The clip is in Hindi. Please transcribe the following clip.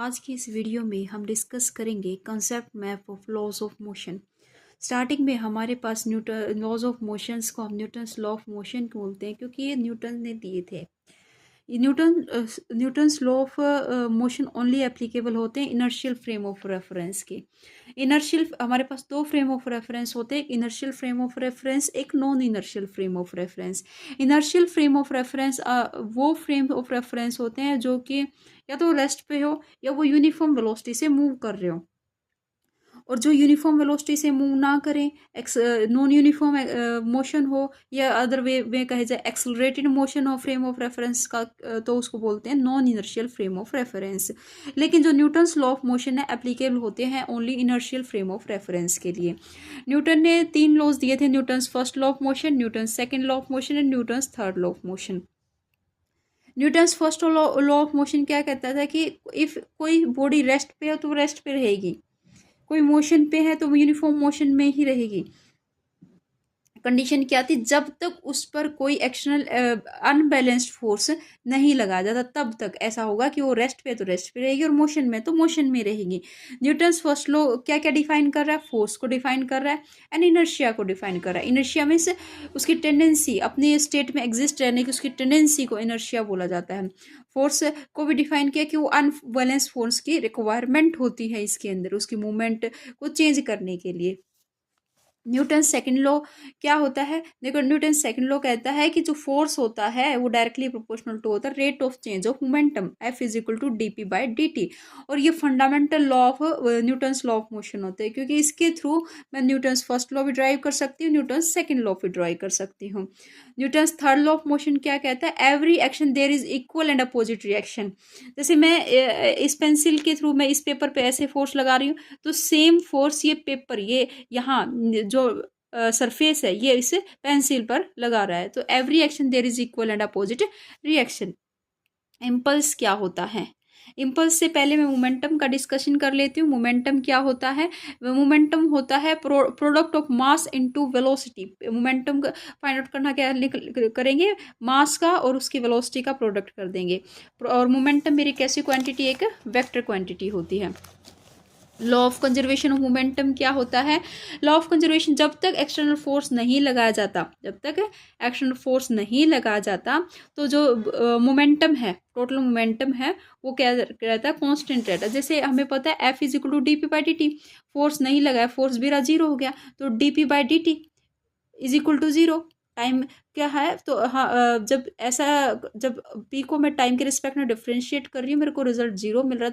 आज की इस वीडियो में हम डिस्कस करेंगे concept map of laws of motion. Starting में हमारे पास न्यूटन लॉज ऑफ मोशंस को हम न्यूटन्स लॉ ऑफ मोशन बोलते हैं, क्योंकि ये न्यूटन ने दिए थे। ये Newton's law of motion only applicable होते हैं इनर्शियल फ्रेम ऑफ रेफरेंस के। इनर्शियल हमारे पास दो फ्रेम ऑफ रेफरेंस होते हैं, एक इनर्शियल फ्रेम ऑफ रेफरेंस, एक non inertial frame of reference. Inertial frame of reference वो फ्रेम ऑफ रेफरेंस होते हैं जो कि या तो रेस्ट पे हो या वो यूनिफॉर्म वेलोसिटी से मूव कर रहे हो। और जो यूनिफॉर्म वेलोसिटी से मूव ना करें, नॉन यूनिफॉर्म मोशन हो या अदर वे में कहे जाए एक्सलरेटेड मोशन हो फ्रेम ऑफ रेफरेंस का, तो उसको बोलते हैं non inertial frame of reference. लेकिन जो न्यूटन्स लॉ ऑफ मोशन है एप्लीकेबल होते हैं only inertial frame of reference के लिए। न्यूटन ने 3 लॉज दिए थे, Newton's first law of motion, Newton's second law of motion and Newton's third law of motion. Newton's first law of motion क्या कहता था कि इफ कोई बॉडी रेस्ट पे हो तो रेस्ट पे रहेगी, कोई मोशन पे है तो वो यूनिफॉर्म मोशन में ही रहेगी। कंडीशन क्या थी, जब तक उस पर कोई एक्शनल अनबैलेंस्ड फोर्स नहीं लगाया जाता तब तक ऐसा होगा कि वो रेस्ट पे तो रेस्ट पे रहेगी और मोशन में तो मोशन में रहेगी। न्यूटन्स फर्स्ट लॉ क्या क्या डिफाइन कर रहा है, फोर्स को डिफाइन कर रहा है एंड इनर्शिया को डिफाइन कर रहा है। इनर्शिया मीन्स उसकी टेंडेंसी, अपने स्टेट में एग्जिस्ट रहने की उसकी टेंडेंसी को इनर्शिया बोला जाता है। फोर्स को भी डिफाइन किया कि वो अनबैलेंस फोर्स की रिक्वायरमेंट होती है इसके अंदर उसकी मूवमेंट को चेंज करने के लिए। न्यूटन सेकंड लॉ क्या होता है, देखो न्यूटन सेकंड लॉ कहता है कि जो फोर्स होता है वो डायरेक्टली प्रोपोर्शनल टू होता है rate of change of momentum, F is equal to D P by D T. और ये fundamental law of Newton's law of motion होते हैं, क्योंकि इसके थ्रू मैं न्यूटन्स फर्स्ट लॉ भी ड्राइव कर सकती हूँ, न्यूटन्स सेकंड लॉ भी ड्राइव कर सकती हूँ। Newton's third law of motion क्या कहता है, every action there is equal and opposite reaction. जैसे मैं इस पेंसिल के थ्रू मैं इस पेपर पे ऐसे फोर्स लगा रही हूँ, तो सेम फोर्स ये पेपर ये यहाँ जो सरफेस है ये इस पेंसिल पर लगा रहा है। तो every action there is equal and opposite reaction. Impulse क्या होता है, इम्पल्स से पहले मैं मोमेंटम का डिस्कशन कर लेती हूँ। मोमेंटम क्या होता है, मोमेंटम होता है product of mass into velocity. Momentum find out करना क्या करेंगे, मास का और उसकी वेलोसिटी का प्रोडक्ट कर देंगे। और मोमेंटम मेरी कैसी क्वांटिटी, एक वेक्टर क्वांटिटी होती है। Law of conservation of momentum क्या होता है, लॉ ऑफ कंजर्वेशन जब तक एक्सटर्नल फोर्स नहीं लगाया जाता, जब तक एक्सटर्नल फोर्स नहीं लगाया जाता तो जो मोमेंटम है, टोटल मोमेंटम है वो क्या रहता है, कांस्टेंट रहता है। जैसे हमें पता है F is equal to D P by D T, force नहीं लगाया, फोर्स मेरा जीरो हो गया, तो D P by D T is equal to zero. Time क्या है, तो हाँ जब ऐसा, जब पी को मैं टाइम के रिस्पेक्ट में डिफ्रेंशिएट कर रही हूँ मेरे को रिजल्ट जीरो मिल रहा है,